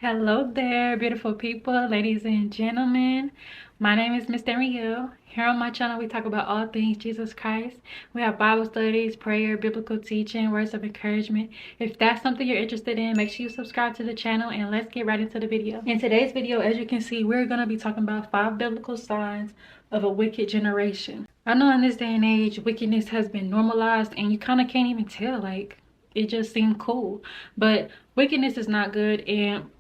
Hello there, beautiful people, ladies and gentlemen. My name is Miss Danielle. Here on my channel, we talk about all things Jesus Christ. We have Bible studies, prayer, biblical teaching, words of encouragement. If that's something you're interested in, make sure you subscribe to the channel and let's get right into the video. In today's video, as you can see, we're going to be talking about 5 biblical signs of a wicked generation. I know in this day and age, wickedness has been normalized and you kind of can't even tell, like, it just seemed cool. But wickedness is not good, and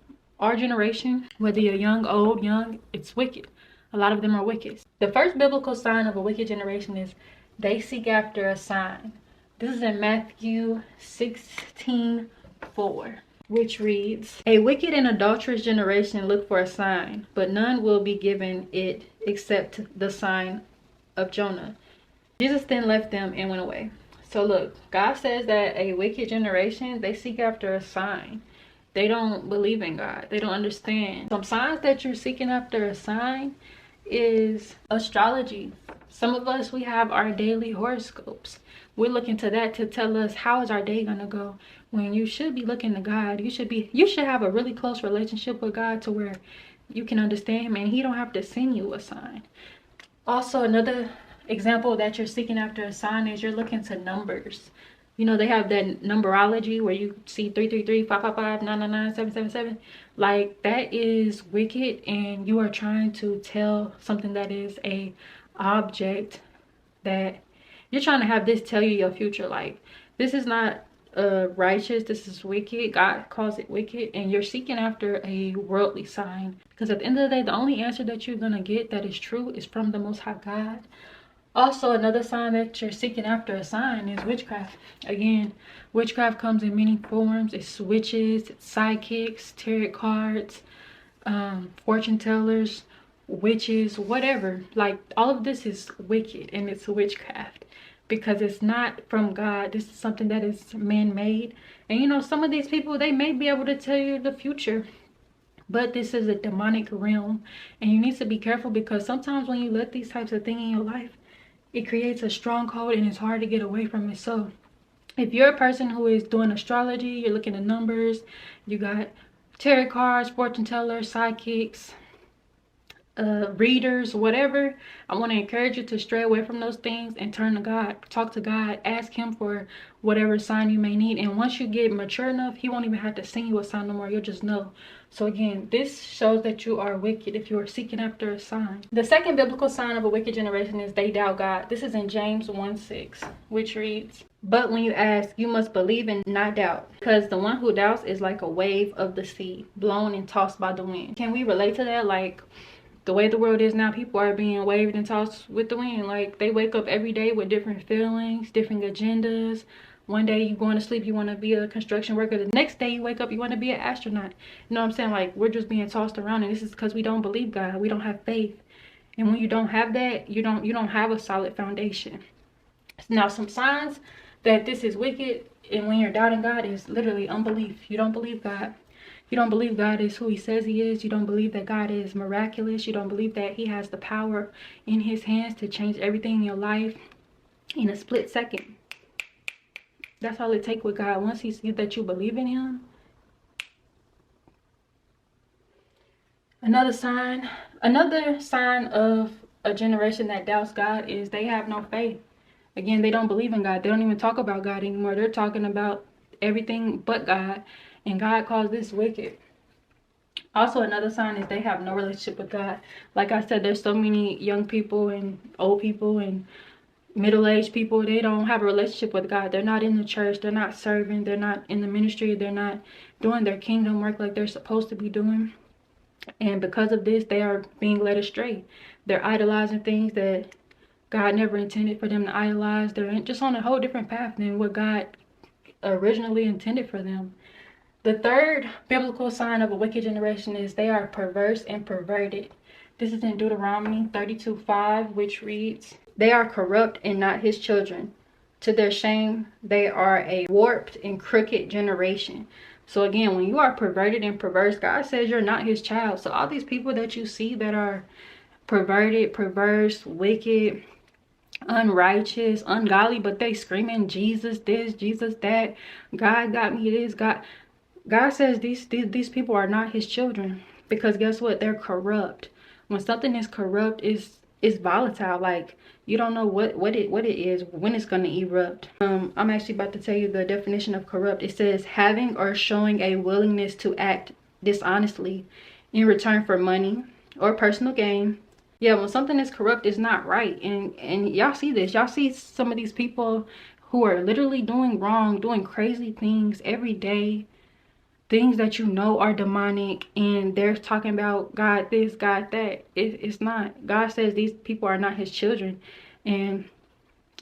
our generation, whether you're young, old, young, it's wicked. A lot of them are wicked. The first biblical sign of a wicked generation is they seek after a sign. This is in Matthew 16:4, which reads, "A wicked and adulterous generation look for a sign, but none will be given it except the sign of Jonah." Jesus then left them and went away. So look, God says that a wicked generation, they seek after a sign. They don't believe in God. They don't understand. Some signs that you're seeking after a sign is astrology. Some of us, we have our daily horoscopes. We're looking to that to tell us how is our day gonna go. When you should be looking to God, you should have a really close relationship with God to where you can understand him and he don't have to send you a sign. Also, another example that you're seeking after a sign is you're looking to numbers. You know, they have that numberology where you see 333, 555, 999, 777. Like, that is wicked, and you are trying to tell something that is a object that you're trying to have this tell you your future. Like, this is not righteous. This is wicked. God calls it wicked, and you're seeking after a worldly sign. Because at the end of the day, the only answer that you're going to get that is true is from the Most High God. Also, another sign that you're seeking after a sign is witchcraft. Again, witchcraft comes in many forms. It's witches, it's psychics, tarot cards, fortune tellers, witches, whatever. Like, all of this is wicked and it's witchcraft because it's not from God. This is something that is man-made. And you know, some of these people, they may be able to tell you the future, but this is a demonic realm and you need to be careful, because sometimes when you let these types of things in your life, it creates a stronghold and it's hard to get away from it. So if you're a person who is doing astrology, you're looking at numbers, you got tarot cards, fortune tellers, psychics, readers, whatever, I want to encourage you to stray away from those things and turn to God. Talk to God, ask him for whatever sign you may need, and once you get mature enough, he won't even have to send you a sign no more. You'll just know. So again, this shows that you are wicked if you are seeking after a sign. The second biblical sign of a wicked generation is they doubt God. This is in James 1:6, which reads, "But when you ask, you must believe and not doubt, because the one who doubts is like a wave of the sea, blown and tossed by the wind." Can we relate to that? Like, the way the world is now, people are being waved and tossed with the wind. Like, they wake up every day with different feelings, different agendas. One day you going to sleep, you want to be a construction worker. The next day you wake up, you want to be an astronaut. You know what I'm saying? Like, we're just being tossed around, and this is because we don't believe God. We don't have faith. And when you don't have that, you don't have a solid foundation. Now, some signs that this is wicked and when you're doubting God is literally unbelief. You don't believe God. You don't believe God is who he says he is. You don't believe that God is miraculous. You don't believe that he has the power in his hands to change everything in your life in a split second. That's all it takes with God. Once he sees that you believe in him. Another sign of a generation that doubts God is they have no faith. Again, they don't believe in God. They don't even talk about God anymore. They're talking about everything but God. And God calls this wicked. Also, another sign is they have no relationship with God. Like I said, there's so many young people and old people and middle-aged people. They don't have a relationship with God. They're not in the church. They're not serving. They're not in the ministry. They're not doing their kingdom work like they're supposed to be doing. And because of this, they are being led astray. They're idolizing things that God never intended for them to idolize. They're just on a whole different path than what God originally intended for them. The third biblical sign of a wicked generation is they are perverse and perverted. This is in Deuteronomy 32:5, which reads, "They are corrupt and not his children. To their shame, they are a warped and crooked generation." So again, when you are perverted and perverse, God says you're not his child. So all these people that you see that are perverted, perverse, wicked, unrighteous, ungodly, but they screaming Jesus this, Jesus that, God got me this, God. God says these people are not his children, because guess what? They're corrupt. When something is corrupt, is volatile. Like, you don't know what it is, when it's going to erupt. I'm actually about to tell you the definition of corrupt. It says having or showing a willingness to act dishonestly in return for money or personal gain. Yeah, when something is corrupt, it's not right. And y'all see this. Y'all see some of these people who are literally doing wrong, doing crazy things every day, things that you know are demonic, and they're talking about God this, God that. It's not. God says these people are not his children. And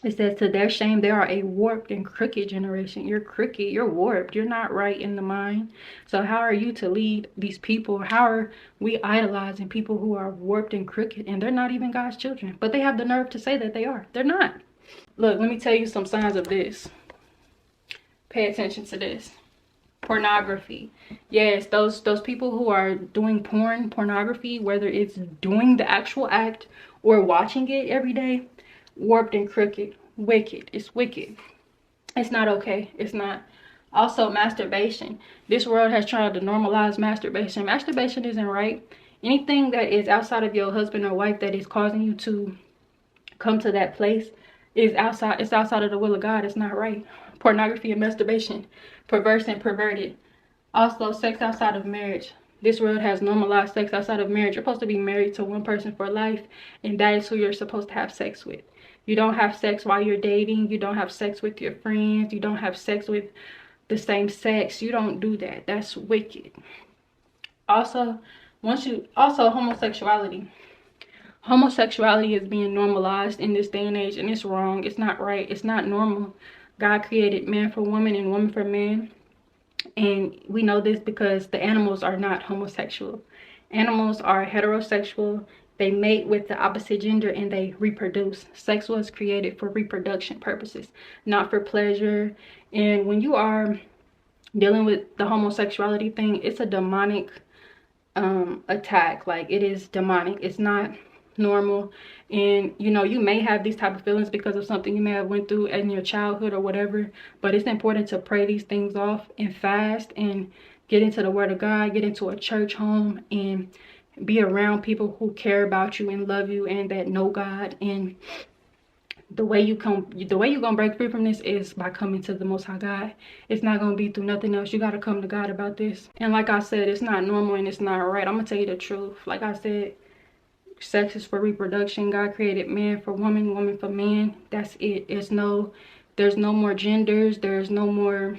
it says, to their shame, they are a warped and crooked generation. You're crooked, you're warped, you're not right in the mind. So how are you to lead these people? How are we idolizing people who are warped and crooked, and they're not even God's children? But they have the nerve to say that they are. They're not. Look, let me tell you some signs of this. Pay attention to this. Pornography. Yes, those people who are doing pornography, whether it's doing the actual act or watching it every day, warped and crooked, wicked. It's wicked. It's not okay. It's not. Also, masturbation. This world has tried to normalize masturbation. Masturbation isn't right. Anything that is outside of your husband or wife that is causing you to come to that place is outside. It's outside of the will of God. It's not right. Pornography and masturbation, perverse and perverted. Also, sex outside of marriage. This world has normalized sex outside of marriage. You're supposed to be married to one person for life, and that is who you're supposed to have sex with. You don't have sex while you're dating. You don't have sex with your friends. You don't have sex with the same sex. You don't do that. That's wicked. Also, homosexuality. Homosexuality is being normalized in this day and age, and it's wrong. It's not right. It's not normal. God created man for woman and woman for man. And we know this because the animals are not homosexual. Animals are heterosexual. They mate with the opposite gender and they reproduce. Sex was created for reproduction purposes, not for pleasure. And when you are dealing with the homosexuality thing, it's a demonic attack. Like, it is demonic. It's not normal. And you know, you may have these type of feelings because of something you may have went through in your childhood or whatever, but it's important to pray these things off and fast and get into the word of God, get into a church home, and be around people who care about you and love you and that know God. And the way you're gonna break free from this is by coming to the Most High God. It's not gonna be through nothing else. You gotta come to God about this. And like I said, it's not normal and it's not right. I'm gonna tell you the truth. Like I said, sex is for reproduction. God created man for woman, woman for man. That's it. There's no more genders. There's no more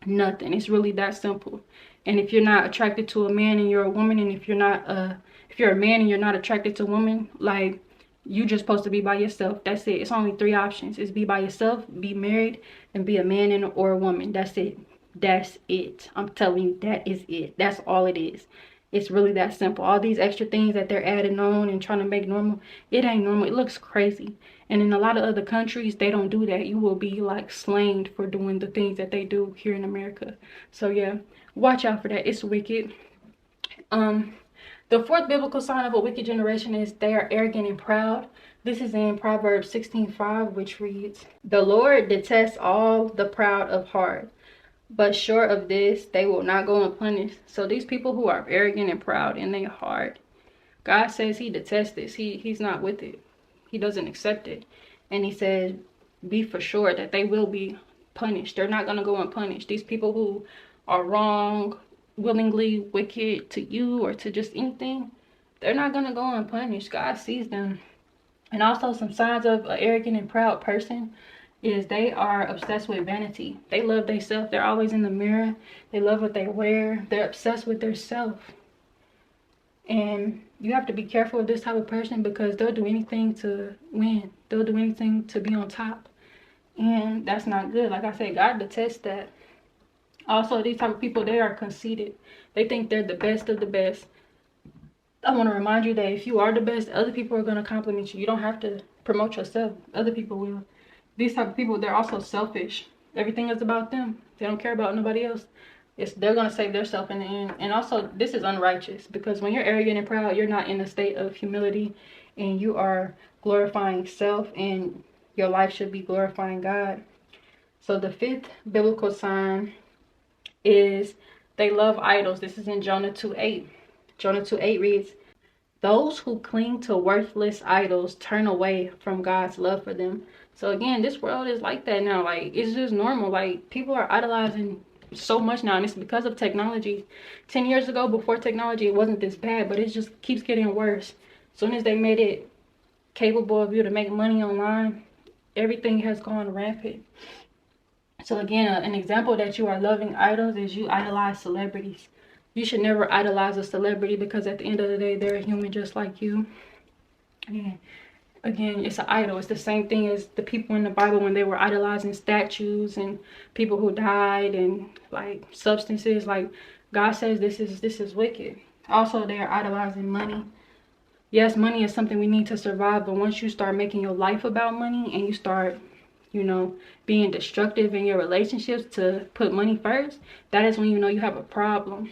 nothing. It's really that simple. And if you're not attracted to a man and you're a woman, and if you're a man and you're not attracted to women, like, you just supposed to be by yourself. That's it. It's only 3 options. It's be by yourself, be married, and be a man or a woman. That's it. That's it. I'm telling you, that is it. That's all it is. It's really that simple. All these extra things that they're adding on and trying to make normal, it ain't normal. It looks crazy. And in a lot of other countries, they don't do that. You will be like slain for doing the things that they do here in America. So yeah, watch out for that. It's wicked. The fourth biblical sign of a wicked generation is they are arrogant and proud. This is in Proverbs 16:5, which reads, "The Lord detests all the proud of heart, but short of this, they will not go unpunished." So these people who are arrogant and proud in their heart, God says he detests this. He's not with it. He doesn't accept it. And he says, be for sure that they will be punished. They're not going to go unpunished. These people who are wrong, willingly wicked to you or to just anything, they're not going to go unpunished. God sees them. And also some signs of an arrogant and proud person is they are obsessed with vanity. They love themselves. They're always in the mirror. They love what they wear. They're obsessed with their self. And you have to be careful of this type of person because they'll do anything to win. They'll do anything to be on top. And that's not good. Like I said, God detests that. Also, these type of people, they are conceited. They think they're the best of the best. I want to remind you that if you are the best, other people are going to compliment you. You don't have to promote yourself. Other people will. These type of people, they're also selfish. Everything is about them. They don't care about nobody else. They're going to save themselves in the end. And also, this is unrighteous because when you're arrogant and proud, you're not in a state of humility and you are glorifying self, and your life should be glorifying God. So the fifth biblical sign is They love idols. This is in Jonah 2:8. Jonah 2:8 reads, those who cling to worthless idols turn away from God's love for them. So again, this world is like that now. Like, it's just normal. Like, people are idolizing so much now, and it's because of technology. 10 years ago, before technology, it wasn't this bad, but it just keeps getting worse. As soon as they made it capable of you to make money online, everything has gone rampant. So again, an example that you are loving idols is you idolize celebrities. You should never idolize a celebrity, because at the end of the day, they're a human just like you. And again, it's an idol. It's the same thing as the people in the Bible when they were idolizing statues and people who died and like substances. Like, God says this is wicked. Also, they are idolizing money. Yes, money is something we need to survive, but once you start making your life about money and you start, you know, being destructive in your relationships to put money first, that is when you know you have a problem.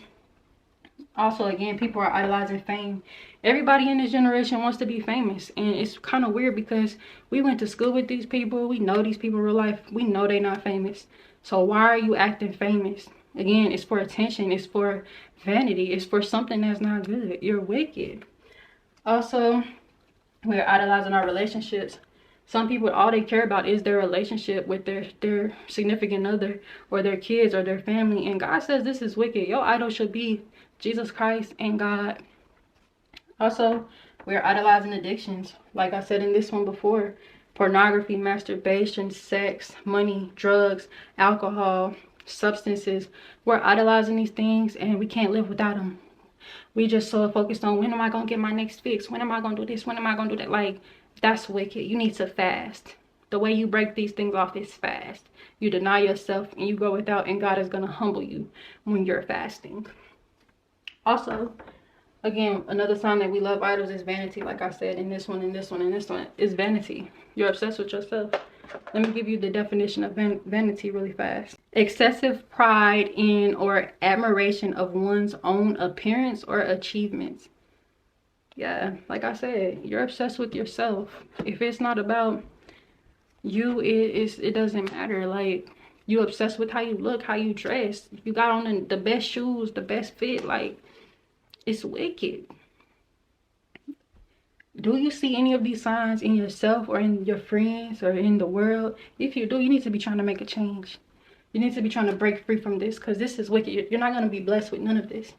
Also, again, people are idolizing fame. Everybody in this generation wants to be famous, and it's kind of weird because we went to school with these people. We know these people in real life. We know they're not famous. So why are you acting famous? Again, it's for attention. It's for vanity. It's for something that's not good. You're wicked. Also, we're idolizing our relationships. Some people, all they care about is their relationship with their significant other or their kids or their family. And God says this is wicked. Your idol should be Jesus Christ and God. Also, we're idolizing addictions. Like I said in this one before, pornography, masturbation, sex, money, drugs, alcohol, substances. We're idolizing these things, and we can't live without them. We just so focused on, when am I going to get my next fix? When am I going to do this? When am I going to do that? Like, that's wicked. You need to fast. The way you break these things off is fast. You deny yourself and you go without, and God is going to humble you when you're fasting. Also, again, another sign that we love idols is vanity. Like I said, in this one, in this one, in this one, is vanity. You're obsessed with yourself. Let me give you the definition of vanity really fast. Excessive pride in or admiration of one's own appearance or achievements. Yeah, like I said, you're obsessed with yourself. If it's not about you, it doesn't matter. Like, you obsessed with how you look, how you dress. You got on the best shoes, the best fit. Like, it's wicked. Do you see any of these signs in yourself or in your friends or in the world? If you do, you need to be trying to make a change. You need to be trying to break free from this, because this is wicked. You're not going to be blessed with none of this.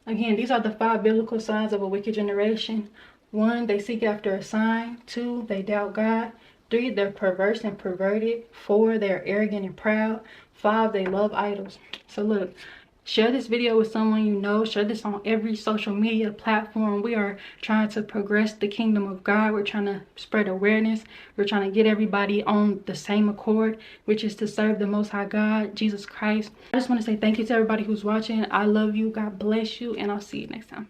Again, these are the 5 biblical signs of a wicked generation. 1, they seek after a sign. 2, they doubt God. 3, they're perverse and perverted. 4, they're arrogant and proud. 5, they love idols. So look, share this video with someone you know. Share this on every social media platform. We are trying to progress the kingdom of God. We're trying to spread awareness. We're trying to get everybody on the same accord, which is to serve the Most High God, Jesus Christ. I just want to say thank you to everybody who's watching. I love you. God bless you. And I'll see you next time.